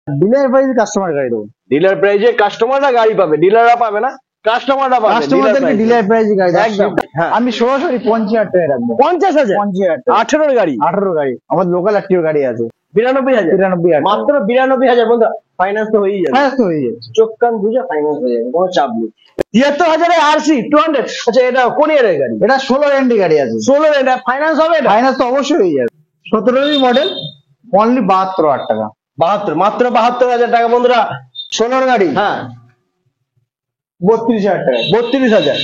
Dealer প্রাইসে customer গাড়ি দেবো। ডিলার প্রাইজে কাস্টমাররা গাড়ি পাবে, ডিলাররা পাবে না, কাস্টমাররা পাবে। কাস্টমারদেরকে ডিলার প্রাইসে গাড়ি একদম। আমি সরাসরি 50,000 টাকা রাখবো। 50,000? 50,000 টাকা। 18 গাড়ি? 18 গাড়ি আমাদের লোকাল একটিও গাড়ি আছে। 92,000? 93,000 মাত্র 92,000 বন্ধু। ফাইন্যান্স তো হয়েই যাবে। হ্যাঁ তো হয়ে যাচ্ছে। চোখ কান বুঝে ফাইন্যান্স হয়ে যাবে, কোনো চাপ নেই। 73,000 আরসি 200। আচ্ছা এটা কোন ইয়ারের গাড়ি? এটা 16 এন্ডি গাড়ি আছে। 16 এটা ফাইন্যান্স হবে? এটা ফাইন্যান্স তো অবশ্যই হয়ে যাবে। 17 মডেল, অনলি 72,000 টাকা। 72, মাত্র 72,000 টাকা বন্ধুরা। 16 গাড়ি, হ্যাঁ 32,000 টাকা। 32,000।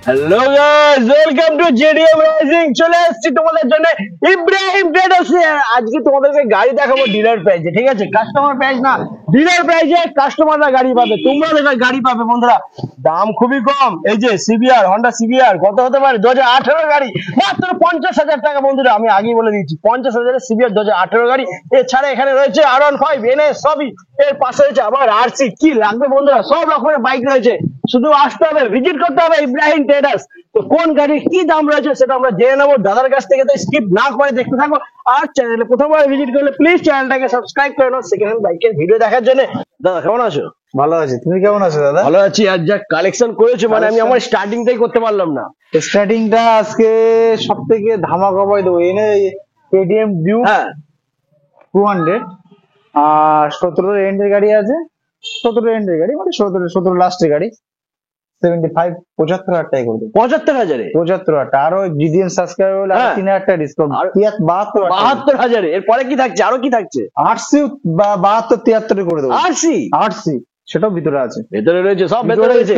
Hello guys, welcome to JDM rising. চলে এসেছি তোমাদের জন্য ইব্রাহিম ট্রেডার্স। আজকে তোমাদেরকে গাড়ি দেখাবো ডিলার প্রাইজে, ঠিক আছে? কাস্টমার প্রাইস না, ডিলার প্রাইজে কাস্টমাররা গাড়ি পাবে, তোমরা গাড়ি পাবে বন্ধুরা। দাম খুবই কম। এই যে সিবিআর, হন্ডা সিবিআর কত হতে পারে? 2018 গাড়ি, মাত্র 50,000 টাকা বন্ধুরা। আমি আগেই বলে দিচ্ছি 50,000 সিবিআর 2018 গাড়ি। এছাড়া এখানে রয়েছে R15 এনএস সবই, এর পাশে রয়েছে আবার আরসি। কি লাগবে বন্ধুরা? সব রকমের বাইক রয়েছে, শুধু আসতে হবে, ভিজিট করতে হবে ইব্রাহিম ট্রেডার্স। তো কোন গাড়ির কি দাম রয়েছে সেটা আমরা জেনে নেবো দাদার কাছ থেকে। তো স্কিপ না করে দেখতে থাকো। আর চ্যানেলে প্রথমবার ভিজিট করলে প্লিজ চ্যানেলটাকে সাবস্ক্রাইব করে নাও সেকেন্ড হ্যান্ড বাইকের ভিডিও দেখার জন্য। দাদা কেমন আছো? ভালো আছি, তুমি কেমন আছো দাদা? ভালো আছি। আর যা কালেকশন করেছো, মানে আমি আমার স্টার্টিংটাই করতে পারলাম না। স্টার্টিংটা আজকে সব থেকে ধামাকা পাই দেবো। এনে কেটিএম ডিউক হ্যাঁ 200 আর 17 এন্ডের গাড়ি আছে। 17 এন্ডের গাড়ি মানে 17 লাস্টের গাড়ি। 75,000 টাকা করে দেবো। 75,000? 75,000 টাকা। আরো জিডিএম সাবস্ক্রাইবার হলে হ্যাঁ। 3,000 টাকা ডিসকাউন্ট। 72,000? এরপরে কি থাকছে? আরো কি থাকছে? আরসি 72 73 করে দেবো। আরসি? আরসি সেটাও ভিতরে আছে। ভেতরে রয়েছে, সব ভেতরে রয়েছে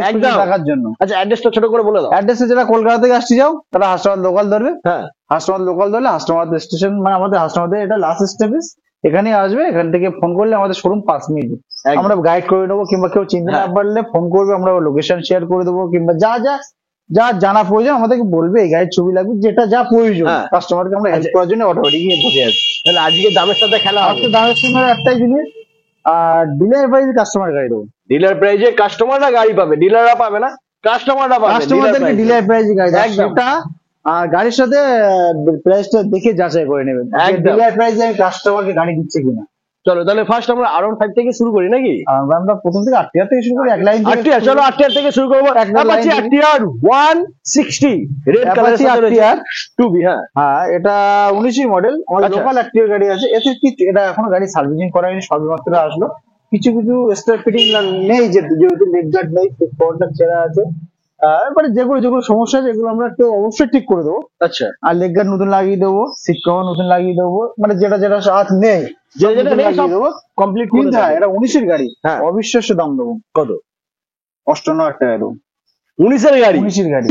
একদম দেখার জন্য। আচ্ছা অ্যাড্রেসটা ছোট করে বলে দাও। অ্যাড্রেসে যারা কলকাতা থেকে আসতে যাও তারা হাসনাবাদ লোকাল ধরবে। হ্যাঁ হাসনাবাদ লোকাল ধরলে হাসনাবাদ স্টেশন, মানে আমাদের হাসনাবাদের এটা লাস্ট স্টপেজ। এখানে আসবে, এখান থেকে ফোন করলে আমাদের শোরুম 5 মিনিট আমরা গাইড করে দেবো। কিংবা কেউ চিনতে না পারলে ফোন করবে, আমরা লোকেশন শেয়ার করে দেবো। কিংবা যা যা যা জানা প্রয়োজন আমাদেরকে বলবে, এই গাড়ির ছবি লাগবে, যেটা যা প্রয়োজন কাস্টমারকে আমরা হেল্প করার জন্য অটোমেটিক বসে আছি। তাহলে আজকে দামের সাথে খেলা হবে। আজকে দামের সঙ্গে একটাই জিনিস, আর ডিলার প্রাইসে কাস্টমার গাড়ি দেবো। ডিলার প্রাইজে কাস্টমাররা গাড়ি পাবে, ডিলাররা পাবে না, কাস্টমাররা পাবে। কাস্টমারদেরকে ডিলার প্রাইসে গাড়ি দেবো। সেটা আর গাড়ির সাথে প্রাইসটা দেখে যাচাই করে নেবেন, ডিলার প্রাইসে আমি কাস্টমারকে গাড়ি দিচ্ছে কিনা। চলো তাহলে ফার্স্ট আমরা R15 থেকে শুরু করি নাকি? আমরা প্রথম থেকে 8 থেকে শুরু করি, এক লাইন আরটিআর। চলো আরটিআর থেকে শুরু করবো। অ্যাপাচি আরটিআর 160 রেড কালারের সাথে রয়েছে 2B। হ্যাঁ হ্যাঁ, এটা 19 মডেল। আমাদের লোকাল আরটিআর গাড়ি আছে। এতে কি এটা এখনো গাড়ি সার্ভিসিং করা হয়নি, সবেমাত্র আসলো। কিছু কিছু স্টার ফিটিং নেই, যেহেতু লেগ গার্ড নেই, পর্দা ছেঁড়া আছে। এবারে যেগুলো যেগুলো সমস্যা আছে এগুলো আমরা একটু অবশ্যই ঠিক করে দেবো। আচ্ছা। আর লেগ গার্ড নতুন লাগিয়ে দেবো, সিট কভার নতুন লাগিয়ে দেবো, মানে যেটা যেটা আজ নেই যেটা নেই সব কমপ্লিট করে দেবো। এটা 19-এর গাড়ি। হ্যাঁ অবিশ্বাস্য দাম দেবো। কত? 58,000 টাকা দেবো। 19-এর গাড়ি? 19-এর গাড়ি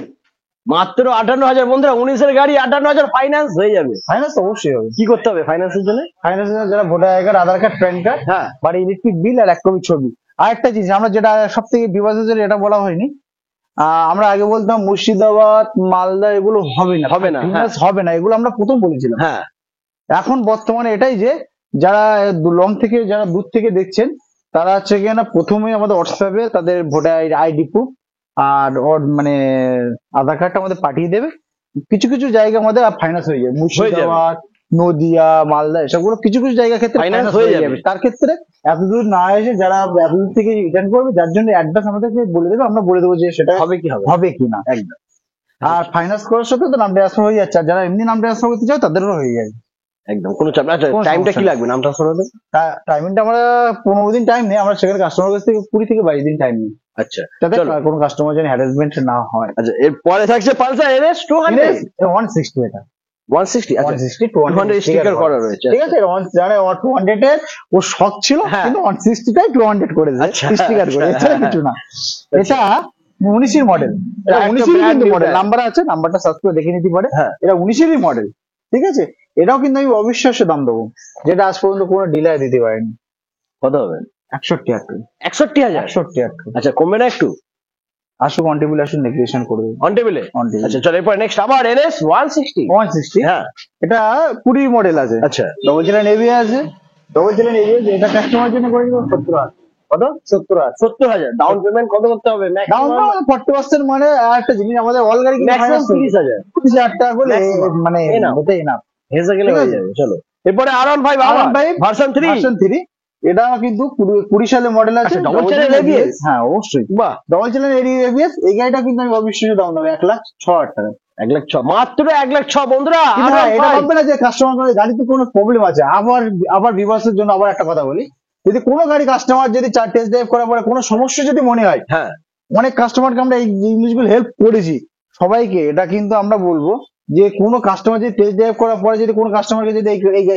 মাত্র 58,000 বন্ধুরা। 19-এর গাড়ি 58,000 ফাইন্যান্স হয়ে যাবে। ফাইন্যান্স অবশ্যই হবে। কি করতে হবে ফাইন্যান্সের জন্য? ফাইন্যান্সের যারা voter I card, Aadhaar card, pan card, হ্যাঁ বাড়ি ইলেকট্রিক বিল আর 1 কপি ছবি। আর একটা জিনিস আমরা যেটা সব থেকে বিভাজন, এটা বলা হয়নি, আমরা আগে বলতাম মুর্শিদাবাদ মালদা এগুলো হবে না, হবে না, হবে না, এগুলো আমরা প্রথম বলেছিলাম। হ্যাঁ এখন বর্তমানে এটাই যে যারা লং থেকে, যারা দূর থেকে দেখছেন, তারা হচ্ছে কি না প্রথমে আমাদের হোয়াটসঅ্যাপে তাদের ভোটার আইডি প্রুফ আর মানে আধার কার্ডটা আমাদের পাঠিয়ে দেবে। কিছু কিছু জায়গা আমাদের ফাইন্যান্স হয়ে যাবে। মুর্শিদাবাদ, নদিয়া, মালদা এসবগুলো কিছু কিছু জায়গা ক্ষেত্রে ফাইন্যান্স হয়ে যাবে। তার ক্ষেত্রে এতদূর না এসে যারা এতদূর থেকে রিটার্ন করবে, যার জন্য অ্যাডভান্স আমাদেরকে বলে দেবে, আমরা বলে দেবো যে সেটা হবে কি না। একদম। আর ফাইন্যান্স করার সাথে তো নাম ট্রান্সফার হয়ে যাচ্ছে, আর যারা এমনি নাম ট্রান্সফার করতে চাও তাদেরও হয়ে যাবে। একদম কোনো চাপ না। আচ্ছা টাইমটা কি লাগবে নাম ট্রান্সফার হতে? টাইমিংটা আমরা 15 দিন টাইম নেই, আমরা সেখানে কাস্টমার কাছ থেকে 20 থেকে 22 দিন টাইম নিই। আচ্ছা যাতে কোনো কাস্টমার যেন হ্যারাসমেন্ট না হয়। আচ্ছা এরপরে থাকছে পালসার এনএস 200 160। এটা 160। আচ্ছা 160 200 স্টিকার করা রয়েছে। ঠিক আছে। জানে 200 এর ও শখ ছিল, কিন্তু 160 টাই 200 করেছে স্টিকার করে, এছাড়া কিছু না। এটা 19-এর মডেল। এটা 19-এর কিন্তু মডেল নাম্বার আছে, নাম্বারটা সার্চ করে দেখে নিতে পারে। এটা 19-এরই মডেল। ঠিক আছে। এটাও কিন্তু আমি অবিশ্বাস্য দাম দেবো, যেটা আজ পর্যন্ত কোনো ডিলার দিতে পারেনি। কত হবে? 61,000। 61,000? 61,000। আচ্ছা কমবে না একটু? আসুক অন টেবিল, আসুন নেগোসিয়েশন করে দেবো। অন টেবিলে? আচ্ছা চলো এরপর নেক্সট আবার এনএস 160। 160। হ্যাঁ এটা 20 মডেল আছে। আচ্ছা ডবল চেনার নেভি আছে, ডবল চ্যানেল এবিএস, এটা কাস্টমার জন্য করে দিব 70,000। কত? 70,000। 70,000 ডাউন পেমেন্ট কত করতে হবে? ডাউন পেমেন্ট 40% মানে আর একটা জিনিস আমাদের অল গাড়ি কিন্তু ম্যাক্সিমাম 30,000। 30,000 টাকা করে Maximum। মানে enough। ওটাই না। হেসে গেলে ঠিক হয়ে আছে। যাবে। চলো এরপরে R15 ভার্সন 3। ভার্সন 3 এটা কিন্তু 20 সালের মডেল আছে। আচ্ছা, double channel ABS? হ্যাঁ অবশ্যই। বাহ, ডবল চ্যানেল এবিএস, এই গাড়িটা কিন্তু আমি অবশ্যই দাম দেবো 1,06,000 টাকা। 1,06,000 মাত্র 1,06,000 বন্ধুরা। কিন্তু হ্যাঁ, এটা R15 ভাববে না যে কাস্টমার গাড়িতে কোনো প্রবলেম আছে। আবার ভিউয়ার্সের জন্য আবার একটা কথা বলি, যদি কোনো গাড়ি কাস্টমার যদি টেস্ট ড্রাইভ করার পরে কোনো সমস্যা যদি মনে হয়, হ্যাঁ অনেক কাস্টমারকে আমরা এই জিনিসগুলো হেল্প করেছি সবাইকে। এটা কিন্তু আমরা বলবো যে কোনো কাস্টমার যদি টেস্ট ড্রাইভ করার পরে যদি কোনো কাস্টমারকে যদি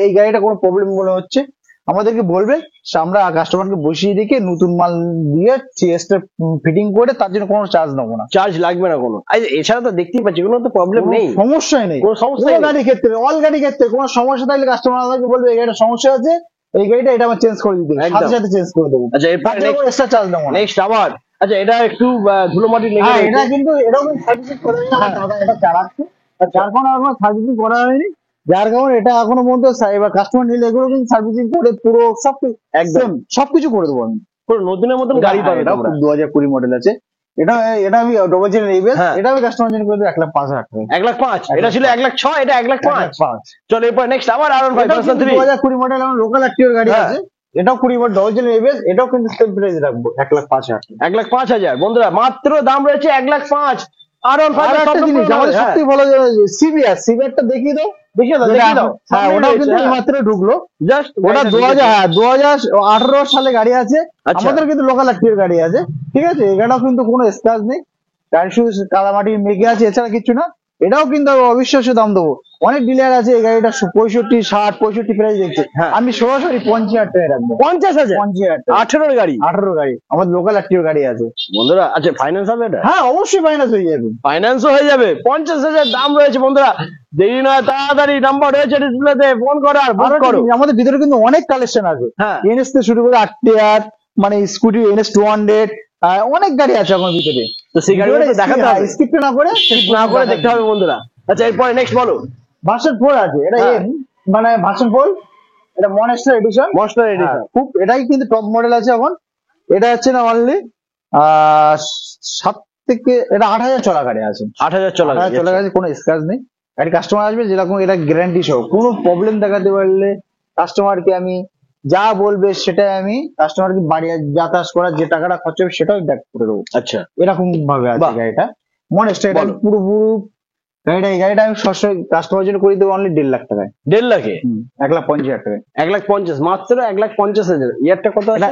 এই গাড়িটা কোনো প্রবলেম মনে হচ্ছে আমাদেরকে বলবে, আমরা কাস্টমারকে বসিয়ে রেখে নতুন মাল দিয়ে সিএসটা ফিটিং করে তার জন্য কোনো চার্জ নেবো না। চার্জ লাগবে না কোনো। এছাড়া তো দেখতেই পাচ্ছি কোনো তো প্রবলেম নেই, সমস্যাই নেই। কোনো সমস্যা কোনো নেই। গাড়ির ক্ষেত্রে, অল গাড়ির ক্ষেত্রে কোনো সমস্যা থাকলে কাস্টমার আমাদেরকে বলবে এই গাড়িটা সমস্যা আছে, এই গাড়িটা এটা আমার চেঞ্জ করে দিতে হবে, একদম। সাথে সাথে চেঞ্জ করে দেবো। আচ্ছা এরপর এক্সট্রা চার্জ নেবো না। নেক্সট আবার, আচ্ছা এটা একটু ধুলো মাটি লেগে হ্যাঁ, রয়েছে। এটা কিন্তু এটাও সার্ভিসিং করে নিলাম, এটা চালাচ্ছে। যার কারণে আমার সার্ভিসিং করা হয়নি, যার কারণে এটা এখনো পর্যন্ত এবার কাস্টমার নিলে এগুলো কিন্তু সার্ভিসিং করে পুরো একদম সবকিছু করে দেবো আমি। পুরো নতুনের মতন গাড়ি পাবে এটা তোমরা। 2020 মডেল আছে। এটা এটা আমি ডবল চ্যানেল এবিএস, হ্যাঁ। এটা আমি কাস্টমার জন্য করে দেবো 1,05,000 টাকা। 1,05,000 এটা ছিল 1,06,000, এটা 1,05,000। 1,05,000। চলো এরপর নেক্সট আবার R15 ভার্সন 3। 2020 মডেল আমার লোকাল একটির গাড়ি হ্যাঁ। আছে, এটাও 20 মডেল ডবল চ্যানেল এবিএস, এটাও কিন্তু সেম প্রাইস রাখবো 1,05,000 টাকা। 1,05,000 বন্ধুরা, মাত্র দাম রয়েছে 1,05,000। আর একটা জিনিস আমাদের সত্যি ভালো সিবিআরটা দেখিয়ে দাও। দেখিয়ে দাও। হ্যাঁ, ওটাও কিন্তু এইমাত্র ঢুকলো। জাস্ট ওটা 2018 সালে গাড়ি আছে। আচ্ছা। আমাদের কিন্তু লোকাল একটির গাড়ি আছে, ঠিক আছে। এটাও কিন্তু কোনো স্ক্র্যাচ নেই, গাড়ি শুধু কাদামাটি মেঘে আছে, এছাড়া কিছু না। এটাও কিন্তু অবিশ্বাস্য দাম দেবো। অনেক ডিলার আছে এই গাড়িটা 65, 60, 65 প্রাইস দেখছে, হ্যাঁ। আমি সরাসরি 50,000 টাকায় রাখবো। 50,000 50,000 টাকা। 18 গাড়ি 18 গাড়ি আমাদের লোকাল একটির গাড়ি আছে বন্ধুরা। আচ্ছা ফাইন্যান্স হবে এটা? হ্যাঁ অবশ্যই ফাইন্যান্স হয়ে যাবে। ফাইন্যান্সও হয়ে যাবে। 50,000 দাম রয়েছে বন্ধুরা, দেরি নয় তাড়াতাড়ি নাম্বার রয়েছে ডিসপ্লেতে, ফোন করো আর বুক আরো একটা করো। জিনিস, আমাদের ভিতরে কিন্তু অনেক কালেকশন আছে। হ্যাঁ। এনএস থেকে শুরু করে আরটিআর, মানে স্কুটি এনএস 200, অনেক গাড়ি আছে আমার ভিতরে। তো সেই গাড়িগুলো তো দেখাতে হবে, স্কিপ না করে না করে দেখতে হবে বন্ধুরা। আচ্ছা এরপরে নেক্সট বলো। ভার্সন 4 আছে, এটা হ্যাঁ। মানে ভার্সন 4, এটা মনস্টার এডিশন। মনস্টার এডিশন খুব এটাই কিন্তু টপ মডেল আছে এখন। এটা হচ্ছে না অনলি 7 থেকে, এটা 8,000 চলা গাড়ি আছে। 8,000 চলা 8,000 চলা গাড়ি, কোনো স্ক্র্যাচ নেই। গাড়ি কাস্টমার আসবে যেরকম, এটা গ্যারান্টি সহ। কোনো প্রবলেম দেখাতে পারলে কাস্টমারকে আমি যা বলবে সেটাই আমি কাস্টমারকে বাড়ি যাতায়াত করার যে টাকাটা খরচ হবে সেটাও ব্যাক করে দেবো। আচ্ছা এরকম ভাবে আছে বাহ। গাড়িটা। মনস্টার, এটা বলো। পুরো এই গাড়িটা আমি সবসময় কাস্টমার জন্য করে দেবো অনলি 1.5 লাখ টাকায়। 1.5 লাখে 1,50,000 টাকায়। 1,50,000 মাত্র 1,50,000। ইয়ারটা কত আছে?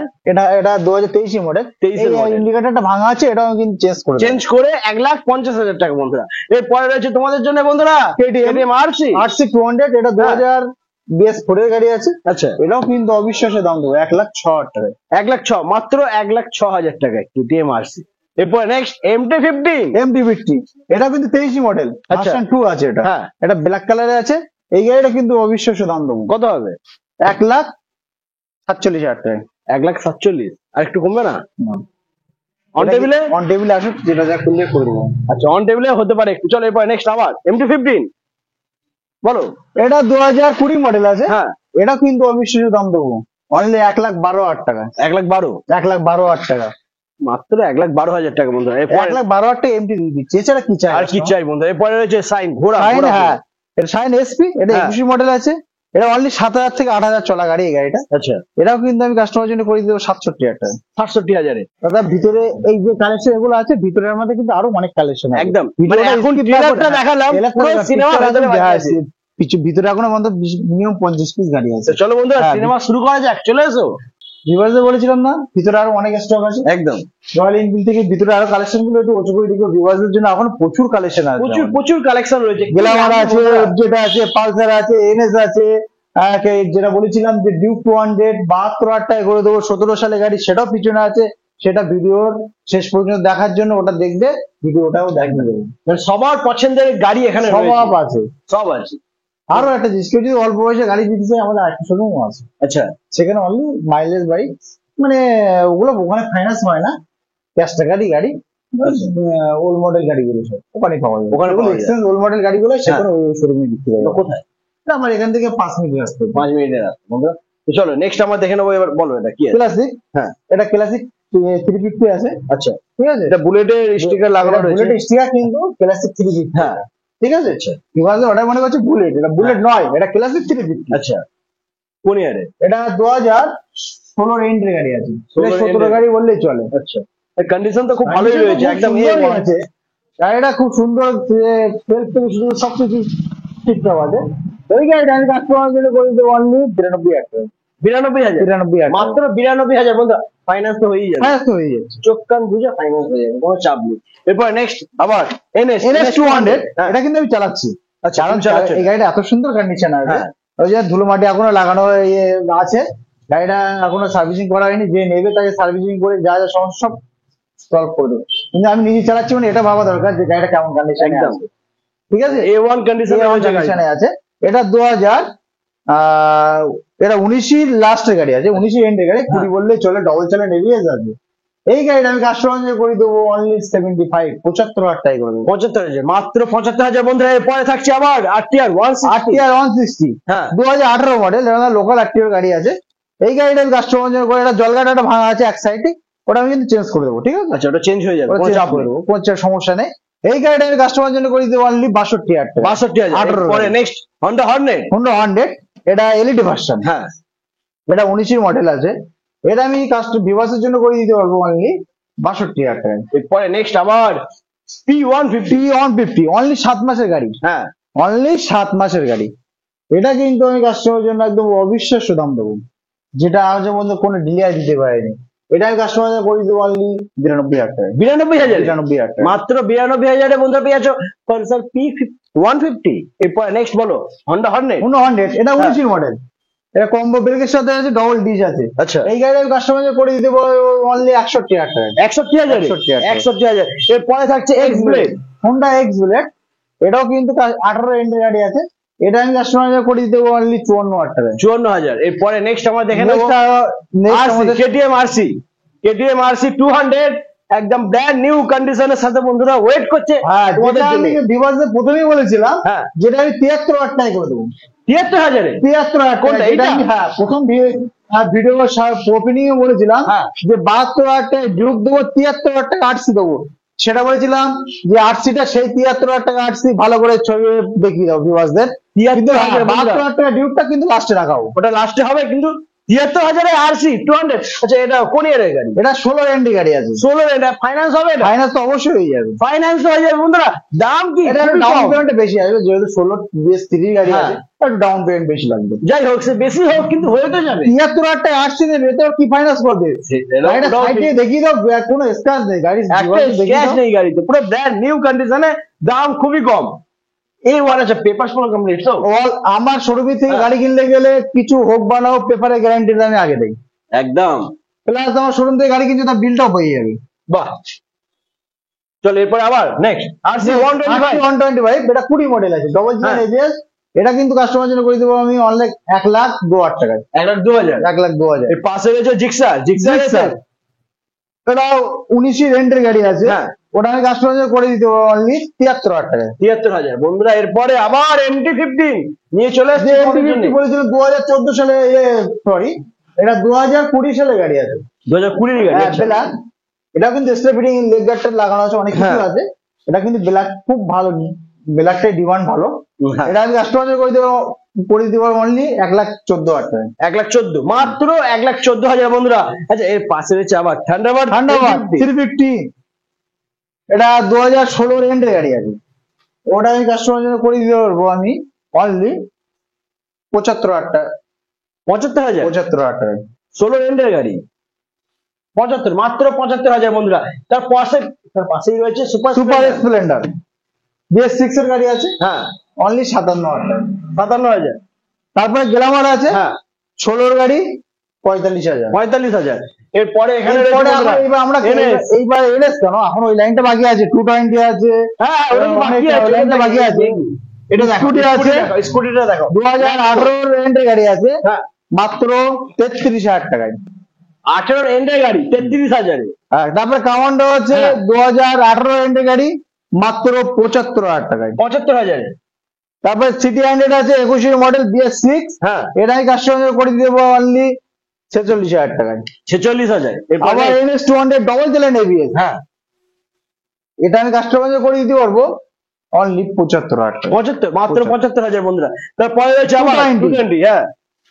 এটা 2023 মডেল। 23 মডেল। ইন্ডিকেটরটা ভাঙা আছে, এটাও কিন্তু চেঞ্জ করে চেঞ্জ করে 1,50,000 টাকা বন্ধুরা। এরপরে রয়েছে তোমাদের জন্য বন্ধুরা KTM RC 200, এটা 2000 BS4 এর গাড়ি আছে। আচ্ছা এটাও কিন্তু অবিশ্বাস্য দাম দেবো 1,06,000 টাকায়। 1,06,000 মাত্র 1,06,000 টাকায় KTM RC। এরপর নেক্সট MT-50 MT-50, এটা কিন্তু 23 মডেল, আচ্ছা। ভার্সন 2 আছে এটা। হ্যাঁ। এটা ব্ল্যাক কালারে আছে। এই গাড়িটা কিন্তু অবিশ্বাস্য দাম দেবো কত হবে? 1,47,000 টাকায়। 1,47,000 আর একটু কমবে না? অন টেবিলে? অন টেবিলে আসুক, যেটা যা করলে করে দেবো। আচ্ছা অন টেবিলে হতে পারে একটু। চলো এরপর নেক্সট আবার MT-15 বলো। এটা 2020 মডেল আছে। হ্যাঁ। এটা কিন্তু অবিশ্বাস্য দাম দেবো অনলি 1,12,000 টাকা। 1,12,000 1,12,000 টাকা, মাত্র 1,12,000 টাকা বন্ধুরা। এরপর 1,12,000 টাকা এমটি দিচ্ছি, এছাড়া কি চাই? আর কি চাই বন্ধুরা? এরপরে রয়েছে সাইন ঘোড়া। শাইন, হ্যাঁ এটা শাইন এসপি, এটা হ্যাঁ। 21 মডেল আছে। এটা অনলি 7,000 থেকে 8,000 চলা গাড়ি এই গাড়িটা। আচ্ছা এটাও কিন্তু আমি কাস্টমার জন্য করে দেবো 67,000 টাকা। 67,000 দাদা ভিতরে এই যে কালেকশন এগুলো আছে, ভিতরের মধ্যে কিন্তু আরো অনেক কালেকশন আছে। একদম। ভিডিওটা মানে এখন skip না ট্রেলারটা করে- দেখালাম, trailer পুরো টা সিনেমা picture ভেতরে একদম বাকি দেয়া আছে। আছে। ভিতরে এখনো পর্যন্ত মিনিমাম 50 পিস গাড়ি আছে। তো চলো বন্ধুরা হ্যাঁ। সিনেমা শুরু করা যাক, চলে এসো। ভিউয়ার্সে বলেছিলাম না, ভিতরে আরো অনেক স্টক আছে। একদম রয়্যাল এনফিল্ড থেকে ভিতরে আরো কালেকশন গুলো একটু উঁচু করে দিকে ভিউয়ার্সদের জন্য এখন প্রচুর কালেকশন আছে। প্রচুর প্রচুর কালেকশন রয়েছে। গ্ল্যামার আছে, যেটা আছে পালসার আছে, এনএস আছে, যেটা বলেছিলাম যে ডিউক 200 72,000 টাকা করে দেবো, 17 সালে গাড়ি, সেটাও পিছনে আছে। সেটা ভিডিওর শেষ পর্যন্ত দেখার জন্য ওটা দেখবে, ভিডিওটাও দেখবে। মানে সবার পছন্দের গাড়ি এখানে রয়েছে। সব আছে। সব আছে। আরো একটা জিনিস, কেউ যদি অল্প বয়সে গাড়ি দিতে চায়, আমাদের একটা শোরুম আছে, আচ্ছা সেখানে অনলি মাইলেজ বাইক, মানে ওগুলো ওখানে ফাইন্যান্স হয় না, ক্যাশ টাকারই গাড়ি, ওল্ড মডেল গাড়িগুলো সব ওখানে পাওয়া যায়। ওখানে পাওয়া যায়। এক্সচেঞ্জ ওল্ড মডেল গাড়িগুলো সেখানে ওই শোরুমে বিক্রি হয়। কোথায়? আমার এখান থেকে 5 মিনিট আসতে হবে। 5 মিনিটের রাস্তা বন্ধুরা। তো চলো নেক্সট আমরা দেখে নেবো, এবার বলো এটা কি আছে। ক্লাসিক, হ্যাঁ এটা ক্লাসিক 350 আছে। আচ্ছা, ঠিক আছে, এটা বুলেটের স্টিকার লাগানো রয়েছে। বুলেট স্টিকার কিন্তু ক্লাসিক 350। হ্যাঁ ঠিক আছে, আচ্ছা বিভাগে ওটা মনে করছে বুলেট, এটা বুলেট নয়, এটা ক্লাসিক 350। আচ্ছা, কোন ইয়ারে? এটা 2016 এন্ট্রি গাড়ি আছে, 16 17 entry। গাড়ি বললেই চলে। আচ্ছা, কন্ডিশন তো খুব ভালোই রয়েছে, একদম সুন্দরই আছে গাড়িটা, খুব সুন্দর, সেলফ থেকে শুরু করে সবকিছু ঠিকঠাক আছে। এই গাড়িটা আমি কাস্টমার জন্য করে দেবো অনলি 92,000 টাকা। 92,000, 92,000 মাত্র 92,000 বন্ধু, ফাইন্যান্স তো হয়েই যাবে, হ্যাঁ তো হয়ে যাচ্ছে। চোখ কান বুঝে ফাইন্যান্স হয়ে যাবে, কোনো চাপ নেই। এরপর নেক্সট আবার এনএস NS 200, হ্যাঁ। এটা কিন্তু আমি চালাচ্ছি। আচ্ছা, তুমি চালাচ্ছো এই এটা? গাড়িটা এত সুন্দর কন্ডিশন আছে, হ্যাঁ। ওই যে ধুলো মাটি এখনো লাগানো ইয়ে আছে, গাড়িটা এখনো সার্ভিসিং করা হয়নি, যে নেবে তাকে সার্ভিসিং করে যা যা সমস্যা সব সলভ করে দেবো। কিন্তু আমি নিজে চালাচ্ছি মানে এটা ভাবা দরকার যে গাড়িটা কেমন কন্ডিশনে একদম। আছে। ঠিক আছে, A1 কন্ডিশনে কন্ডিশনে আছে। এটা 2000 এটা 19 লাস্টের গাড়ি আছে, 19 এন্ডের গাড়ি, 20 বললেই চলে, ডবল চ্যানেল এবিএস আছে। এই গাড়িটা আমি কাস্টমার করে দেবো অনলি 75, 75,000 টাকা করে দেবো। 75,000, মাত্র 75,000 বন্ধুরা। এরপরে থাকছে আবার আরটিআর 160। RTR 160, হ্যাঁ 2018 মডেল, এটা লোকাল RTR গাড়ি আছে। এই গাড়িটা আমি কাস্টমার করে, এটা জলগাটাটা ভাঙা আছে এক সাইডে, ওটা আমি কিন্তু চেঞ্জ করে দেবো। ঠিক আছে, আচ্ছা, ওটা চেঞ্জ হয়ে যাবে, ওটা কোনো চেঞ্জ চাপ করে নেই। দেবো, কোনো সমস্যা নেই। এই গাড়িটা আমি কাস্টমার জন্য করে দেবো অনলি 62,000 টাকা। 62,000। 18 পরে নেক্সট হন্ডা হর্নেট। Honda 100, এটা এলইডি ভার্সন, হ্যাঁ এটা 19 মডেল আছে। এটা আমি ভিভার্সের জন্য করে দিতে পারবো অনলি 62,000 টাকা। এরপরে নেক্সট আবার P150। P150 অনলি 7 মাসের গাড়ি, হ্যাঁ অনলি 7 মাসের গাড়ি। এটা কিন্তু আমি কাস্টমারের জন্য একদম অবিশ্বাস্য দাম দেবো, যেটা আজ পর্যন্ত কোনো ডিলার দিতে পারেনি। এটা আমি কাস্টমার করে দেবো অনলি 92,000 টাকা। 92,000, 92,000 টাকা। মাত্র 92,000 এ বন্ধুরা পেয়ে যাচ্ছ পালসার P150। এরপরে নেক্সট বলো হন্ডা হর্নেট। Honda 100, এটা 19 মডেল, এটা কম্বো ব্রেকের সাথে আছে, ডবল ডিশ আছে। আচ্ছা, এই গাড়ি আমি কাস্টমার করে দিতে অনলি 61,000 টাকা। 61,000। 61,000 61,000। এরপরে থাকছে x blade. Honda X Bullet, এটাও কিন্তু 18 এন্ডের গাড়ি আছে। এটা আমি কাস্টমার করে দিতে অনলি 54,000 টাকা। 54,000। এরপরে নেক্সট আমরা দেখে নেবো নেক্সট আমাদের কেটিএম আরসি। কেটিএম আরসি 200 একদম ব্র্যান্ড নিউ কন্ডিশনের সাথে বন্ধুরা ওয়েট করছে হ্যাঁ, তোমাদের যেটা জন্য। আমি ভিভার্সে প্রথমেই বলেছিলাম, হ্যাঁ যেটা আমি 73,000 টাকায় করে দেবো। 73,000 73,000 কোনটা, টাকা, এটা এটা? আমি হ্যাঁ প্রথম ভিডিও ওপেনিং এ বলেছিলাম হ্যাঁ। যে 72,000 টাকায় ডিউক দেবো, 73,000 টাকা আরসি দেবো। সেটা বলেছিলাম যে আরসিটা সেই 73,000 টাকা আরসি ভালো করে ছবি দেখিয়ে দাও ভিভার্সদের। কিন্তু 72,000 টাকা ডিউকটা কিন্তু লাস্টে রাখাও। ওটা লাস্টে হবে, কিন্তু 73,000 আরসি 200। আচ্ছা, এটা কোন ইয়ারের গাড়ি? এটা 16 এন্ডি গাড়ি আছে, 16 এটা ফাইন্যান্স হবে? এটা ফাইন্যান্স তো অবশ্যই হয়ে যাবে। ফাইন্যান্স হয়ে যাবে বন্ধুরা। দাম কি? এটা খুবই ডাউন কম। পেমেন্ট বেশি আসবে, যেহেতু 16 BS3 গাড়ি হ্যাঁ। আছে, একটু ডাউন পেমেন্ট বেশি লাগবে। যাই হোক, সে বেশি হোক কিন্তু হয়ে তো যাবে। 73,000 টাকা আরসি দেবে, তো কি ফাইন্যান্স করবে? গাড়িটা সাইডে দেখিয়ে দাও, কোনো স্ক্র্যাচ নেই, গাড়ি ক্যাশ নেই গাড়িতে, পুরো ব্র্যান্ড নিউ কন্ডিশনে, দাম খুবই কম। এই ওয়ান আছে পেপার পুরো কমপ্লিট তো। আমার শোরুম থেকে হ্যাঁ। গাড়ি কিনতে গেলে কিছু হোক বা না হোক পেপারের গ্যারান্টিটা আমি আগে দেই, একদম প্লাস আমার শোরুম থেকে গাড়ি কিনছে তার বিলটাও পেয়ে যাবে। বাহ। চলো এরপর আবার নেক্সট আরসি 125। 125, এটা 20 মডেল আছে, ডবল হ্যাঁ। Channel ABS. এটা কিন্তু কাস্টমার জন্য করে দেবো আমি অনলাইন 1,02,000 টাকায়। 1,02,000। 1,02,000। এর পাশে রয়েছে জিক্সার। জিক্সার এটা 19 রেন্টের গাড়ি আছে, হ্যাঁ। ওটা আমি কাস্টমার জন্য করে দিতে অনলি 73,000 টাকায়। 73,000 বন্ধুরা। এরপরে আবার MT-15 নিয়ে চলে যে এসেছে। MT-50 বলেছিল 2014 সালে, সরি এটা 2020 সালে গাড়ি আছে, 2020 গাড়ি। হ্যাঁ, ব্ল্যাক। এটা কিন্তু স্ট্রে ফিটিং লেগ গার্ডটা লাগানো আছে, অনেক কিছু হ্যাঁ। আছে। এটা কিন্তু ব্ল্যাক খুব ভালো, ব্ল্যাকটাই ডিমান্ড ভালো। হ্যাঁ। এটা আমি কাস্টমার করে দিতে পারবো অনলি 1,14,000 টাকায়। 1,14,000, মাত্র 1,14,000 বন্ধুরা। আচ্ছা, এর পাশে রয়েছে আবার থান্ডারবার্ড। 350, এটা 2016 এন্ডের গাড়ি আছে, ওটা আমি কাস্টমার জন্য করে দিতে পারবো আমি অনলি 75,000 টাকা। 75,000, 75,000 টাকায়। 16 এন্ডের গাড়ি 75, মাত্র 75,000 বন্ধুরা। তার পাশেই রয়েছে সুপার সুপার স্প্লেন্ডার BS6 এর গাড়ি আছে, হ্যাঁ অনলি 57,000 টাকা। 57,000। তারপরে গ্ল্যামার আছে, হ্যাঁ 16 গাড়ি 45,000। 45,000। এরপরে এখানে এরপরে রয়েছে বন্ধুরা, আমরা NS। এইবার NS কেন, এখন ওই লাইনটা বাকি আছে, 220 আছে, হ্যাঁ ওটা তো বাকি অনেক আছে, লাইনটা বাকি আছে। এটা দেখো, স্কুটি আছে, স্কুটিটা দেখো। 2018 এন্ডের গাড়ি আছে, হ্যাঁ মাত্র 33,000 টাকায়। 18 এন্ডের গাড়ি 33,000 এ। তারপরে কামান্ডো আছে, হ্যাঁ। 2018 এন্ডের গাড়ি, মাত্র 75,000 টাকায়। 75,000 এ। তারপর সিটি 100 আছে 21 মডেল BS6, হ্যাঁ এটা আমি কাস্টমাইজ করে দেবো অনলি 46,000 টাকায়। 46,000। আবার NS 200 ডবল চ্যানেল ABS, হ্যাঁ এটা আমি কাস্টমাইজ করে দিতে পারবো অনলি 75,000 টাকা। 75, মাত্র 75,000 বন্ধুরা। তারপরে রয়েছে আবার 220। হ্যাঁ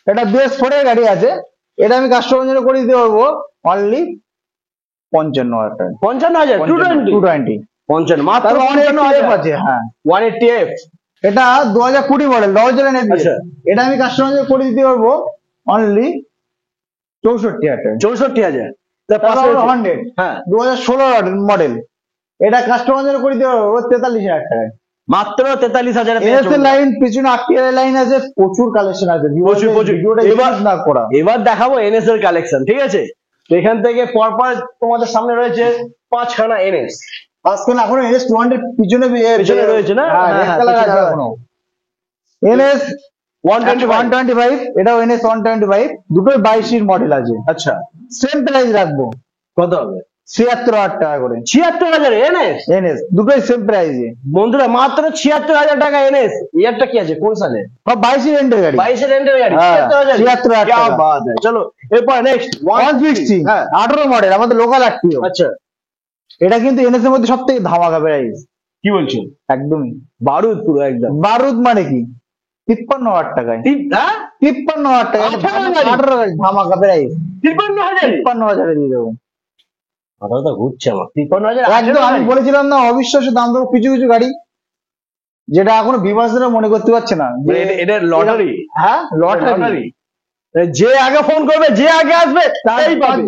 এটা BS4 এর গাড়ি আছে, এটা আমি কাস্টমাইজ করে দিতে পারবো অনলি 55,000 টাকা। 55,000 220 55, মাত্র 55,000 আছে। হ্যাঁ 180F। এটা 2020 মডেল ডবল চ্যানেল ABS, আচ্ছা। এটা আমি কাস্টমাইজ করে দিতে পারবো অনলি 64,000 টাকা। 64,000। তারপর 100 হ্যাঁ 2016 মডেল, এটা কাস্টমাইজ করে দিতে পারবো 43,000 টাকায়। মাত্র 43,000 NS এর লাইন পিছনে RTR লাইন আছে, প্রচুর কালেকশন আছে, প্রচুর। ভিডিওটা এবার না করা। এবার দেখাবো NS এর কালেকশন, ঠিক আছে? তো এখান থেকে পরপর তোমাদের সামনে রয়েছে 5খানা NS। আজকাল এখনো NS 200 পিছনে পিছনে রয়েছে না? হ্যাঁ, হ্যাঁ, red হ্যাঁ, color পিছনে আছে আছে। এখনো। NS 125, এটাও NS 125, দুটোই 22 মডেল আছে। আচ্ছা সেম প্রাইস রাখবো, কত হবে? 76,000 টাকা করে। 76,000 NS NS দুটোই সেম প্রাইসে বন্ধুরা, মাত্র 76,000 টাকা NS। ইয়ারটা কি আছে, কোন সালে? 22 রেন্টের গাড়ি। 22 এর গাড়ি। হ্যাঁ, 76,000 76,000 क्या টাকা। बात है। চলো এরপর নেক্সট 160, হ্যাঁ 18 মডেল, আমাদের লোকাল আরটিও। আচ্ছা এটা কিন্তু NS এর মধ্যে সবথেকে ধামাকা প্রাইস, কি বলছো? একদমই বারুদ পুরো একদম। বারুদ মানে কি 53,000 টাকায়। হ্যাঁ 53,000 টাকা, 18 গাড়ি। ধামাকা প্রাইস। 53,000। 53,000 দিয়ে দেবো মাথাটা তো ঘুরছে আমার। 53,000 একদম। আমি বলেছিলাম না অবিশ্বাস্য দাম দেবো কিছু কিছু গাড়ি, যেটা এখনো ভিউয়ার্সরা মনে করতে পারছে না যে এটা লটারি। হ্যাঁ লটারি। যে আগে ফোন করবে, যে আগে আসবে তাই তার পাবে।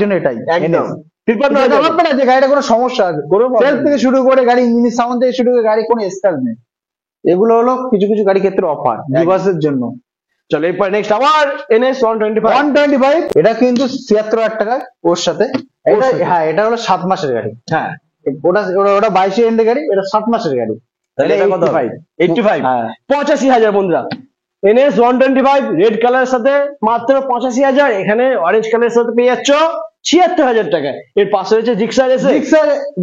জন্য এটাই একদম NS। 53,000। ভাববে না যে গাড়িটা কোনো সমস্যা আছে, কোনো problem সেলফ থেকে শুরু করে গাড়ি ইঞ্জিন সাউন্ড থেকে শুরু করে গাড়ি কোনো স্ক্র্যাচ নেই। এগুলো হলো কিছু কিছু গাড়ি ক্ষেত্রে অফার ভিউয়ার্সের জন্য। চলো এরপর নেক্সট আবার NS 125। 125, এটা কিন্তু 76,000 টাকা ওর সাথে। এটা হ্যাঁ এটা হলো 7 মাসের গাড়ি। হ্যাঁ ওটা ওটা ওটা 22 এন্ডের গাড়ি, এটা 7 মাসের গাড়ি। তাহলে এটা কত? 85। হ্যাঁ 85,000 বন্ধুরা। NS 125 রেড কালারের সাথে মাত্র 85,000। এখানে অরেঞ্জ কালারের সাথে পেয়ে যাচ্ছ 76,000 টাকায়। এর পাশে রয়েছে জিক্সার এসে।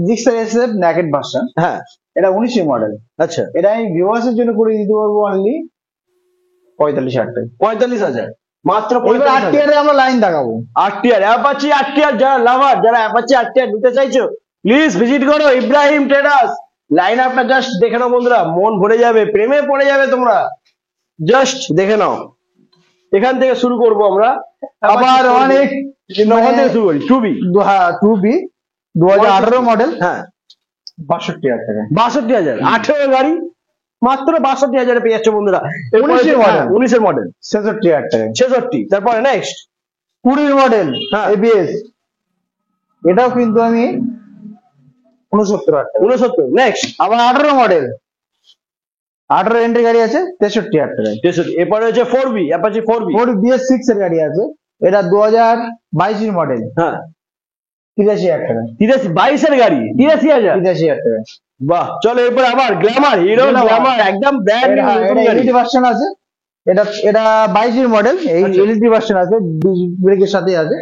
Gixxer SF naked version. হ্যাঁ এটা 19 মডেল। আচ্ছা এটা আমি ভিউয়ার্সের জন্য করে দিতে পারবো অনলি 45,000 টাকা। 45,000 মাত্র। এবার RTR এ আমরা লাইন দেখাবো। RTR অ্যাপাচি RTR যারা লাভার, যারা অ্যাপাচি RTR নিতে চাইছো প্লিজ ভিজিট করো ইব্রাহিম ট্রেডার্স। লাইন আপটা জাস্ট দেখে নাও বন্ধুরা, মন ভরে যাবে, প্রেমে পড়ে যাবে তোমরা। জাস্ট দেখে নাও। এখান থেকে শুরু করব আমরা। আবার অনেক ওখান থেকে শুরু করি 2B। হ্যাঁ 2B 2018 মডেল, হ্যাঁ 62,000 টাকা। 62,000। 18 গাড়ি মাত্র 62,000 পেয়ে যাচ্ছে বন্ধুরা। 19 মডেল। 19 মডেল 66,000 টাকা। 66। তারপরে নেক্সট 20 মডেল হ্যাঁ। ABS, এটাও কিন্তু আমি 69,000 টাকা। 69। নেক্সট আবার 18 মডেল, 18 এন্ট্রি গাড়ি আছে 63,000 টাকা। 63। এরপরে হচ্ছে 4B অ্যাপাচি 4B। 4 BS6 এর গাড়ি আছে, এটা 2022 মডেল, হ্যাঁ 83,000 টাকা। 22 এর গাড়ি 83,000। 83,000 টাকা। বাহ। চলো এরপর আবার গ্ল্যামার, হিরো গ্ল্যামার একদম ব্র্যান্ড নিউ নতুন গাড়ি। এলইডি ভার্সন আছে, এটা এটা 22 মডেল, এই আচ্ছা। এলইডি ভার্সন আছে, ব্রেকের সাথে আছে।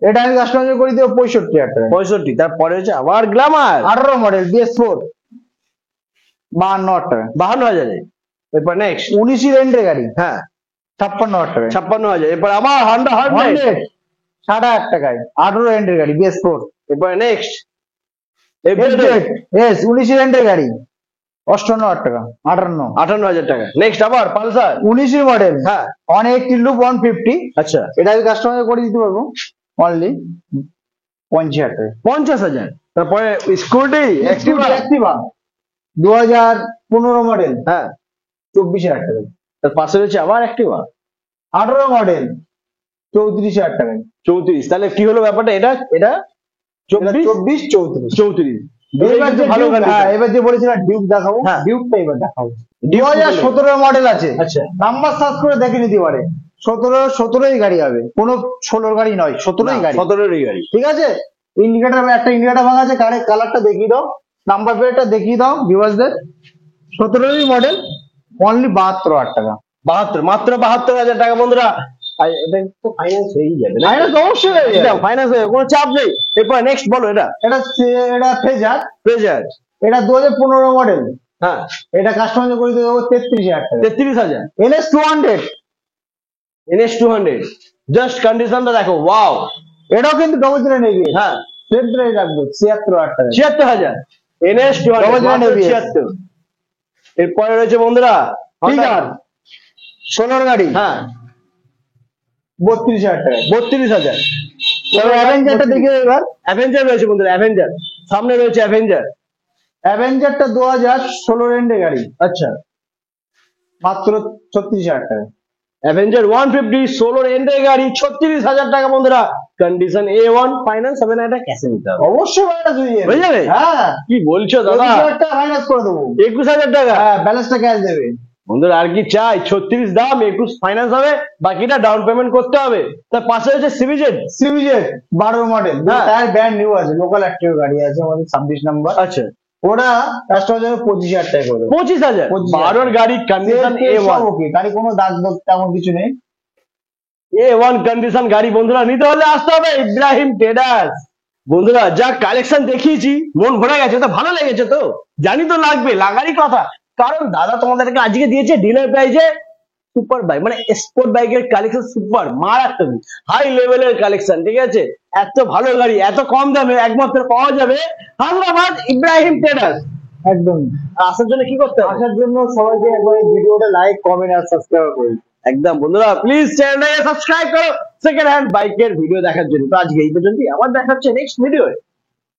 এটা আমি কাস্টমাইজ করে দেবো 65,000 টাকা। 65। তারপরে হচ্ছে আবার গ্ল্যামার 18 মডেল BS4, 52,000 টাকা। 52,000। এরপর নেক্সট 19 রেন্টের গাড়ি, হ্যাঁ 56,000 টাকা। 56,000। এরপর আবার হন্ডা 100 60,000 টাকায়, 18 রেন্টের গাড়ি BS4। এরপর নেক্সট এস 19 রেন্টের গাড়ি, 58,000 টাকা। 58,000 টাকা। নেক্সট আবার পালসার 19 মডেল, হ্যাঁ 180 লুপ 150, আচ্ছা এটা আমি কাস্টমাইজ করে দিতে পারবো অনলি 50,000 টাকা। 50,000। তারপরে স্কুটি অ্যাক্টিভা 2015 মডেল, হ্যাঁ 24,000 টাকা। তার পাশে রয়েছে আবার অ্যাক্টিভা 18 মডেল, 34,000 টাকায়। 34। তাহলে কি হলো ব্যাপারটা? এটা এটা 24 34। 34। এবার যে ভালো গাড়ি। হ্যাঁ এবার যে বলেছিলাম ডিউক দেখাবো, হ্যাঁ। ডিউকটা এবার দেখাবো। ডিউক 2017 মডেল আছে, আচ্ছা নাম্বার সার্চ করে দেখে নিতে পারে। 17ই গাড়ি হবে, কোনো 16 গাড়ি নয়, 17ই গাড়ি। 17 গাড়ি। ঠিক আছে, ইন্ডিকেটার একটা ইন্ডিকেটার ভাঙা আছে, কালারটা দেখিয়ে দাও, নাম্বার প্লেটটা দেখিয়ে দাও ভিউয়ার্সদের। 17ই মডেল, অনলি 72,000 টাকা। 72, মাত্র 72,000 টাকা বন্ধুরা। আর এটা তো ফাইন্যান্স হয়েই যাবে না? ফাইন্যান্স অবশ্যই হয়ে যাবে। একদম ফাইন্যান্স হয়ে, কোনো চাপ নেই। এরপর নেক্সট বলো। এটা এটা ফ্রেজার, প্রেজার এটা 2015 মডেল, হ্যাঁ, এটা কাস্টমাইজ করে দেবো 33,000 টাকা। 33,000 NS 200, NS 200 জাস্ট কন্ডিশনটা দেখো, ওয়াও। এটাও কিন্তু ডবল চ্যানেল এবিএস। হ্যাঁ, ফ্রেড ড্রাইভ রাখবো 76,000 টাকা। 76,000 NS 200 Double channel মাত্র ABS। 76। এরপরে রয়েছে বন্ধুরা টিগার 16 গাড়ি, হ্যাঁ 32,000 টাকা। 32,000। তবে অ্যাভেঞ্জারটা দেখে এবার, অ্যাভেঞ্জার রয়েছে বন্ধুরা, অ্যাভেঞ্জার সামনে রয়েছে অ্যাভেঞ্জার। অ্যাভেঞ্জারটা 2016 এন্ডে গাড়ি, আচ্ছা, মাত্র 36,000 টাকা। অ্যাভেঞ্জার 150 16 এন্ডে গাড়ি 36,000 টাকা বন্ধুরা। কন্ডিশন A1, ফাইন্যান্স হবে না, এটা ক্যাশে নিতে হবে। অবশ্যই মাইনাস হয়ে যাবে। হয়ে যাবে? হ্যাঁ, কি বলছো দাদা? 21,000 টাকা মাইনাস করে দেবো। 21,000 টাকা হ্যাঁ, ব্যালেন্সটা ক্যাশ দেবে। বন্ধুরা, আর কি চাই? 36 দাম, 21 ফাইন্যান্স হবে, বাকিটা ডাউন পেমেন্ট করতে হবে। তার পাশে হচ্ছে সিভিজেড। সিভিজেড 12 মডেল, হ্যাঁ। টায়ার ব্র্যান্ড নিউ আছে, লোকাল অ্যাক্টিভ গাড়ি আছে আমাদের 26 নাম্বার। আচ্ছা, ওরা কাস্টমার যাবে 25,000 টাকা করে দেবো। 25,000 25,000 12 গাড়ি কন্ডিশন A1। ওকে, গাড়ি কোনো দাগ দাগ তেমন কিছু নেই। A1 কন্ডিশন গাড়ি বন্ধুরা, নিতে হলে আসতে হবে ইব্রাহিম ট্রেডার্স। বন্ধুরা, যা কালেকশন দেখিয়েছি মন ভরে গেছে, তো ভালো লেগেছে তো? জানি তো লাগবে, লাগারই কথা, কারণ দাদা তোমাদেরকে আজকে দিয়েছে ডিলার প্রাইজে সুপার বাইক, মানে স্পোর্ট বাইকের কালেকশন সুপার মারাত্মক হাই লেভেলের কালেকশন। ঠিক আছে, এত ভালো গাড়ি এত কম দামে একমাত্র পাওয়া যাবে হায়দ্রাবাদ ইব্রাহিম ট্রেডার্স। একদম। আসার জন্য কি করতে হবে? আসার জন্য সবাইকে একবার ভিডিওটা লাইক, কমেন্ট আর সাবস্ক্রাইব করে দিন। একদম বন্ধুরা, প্লিজ চ্যানেলটাকে সাবস্ক্রাইব করো সেকেন্ড হ্যান্ড বাইকের ভিডিও দেখার জন্য। তো আজকে এই পর্যন্তই, আবার দেখা হচ্ছে নেক্সট ভিডিও।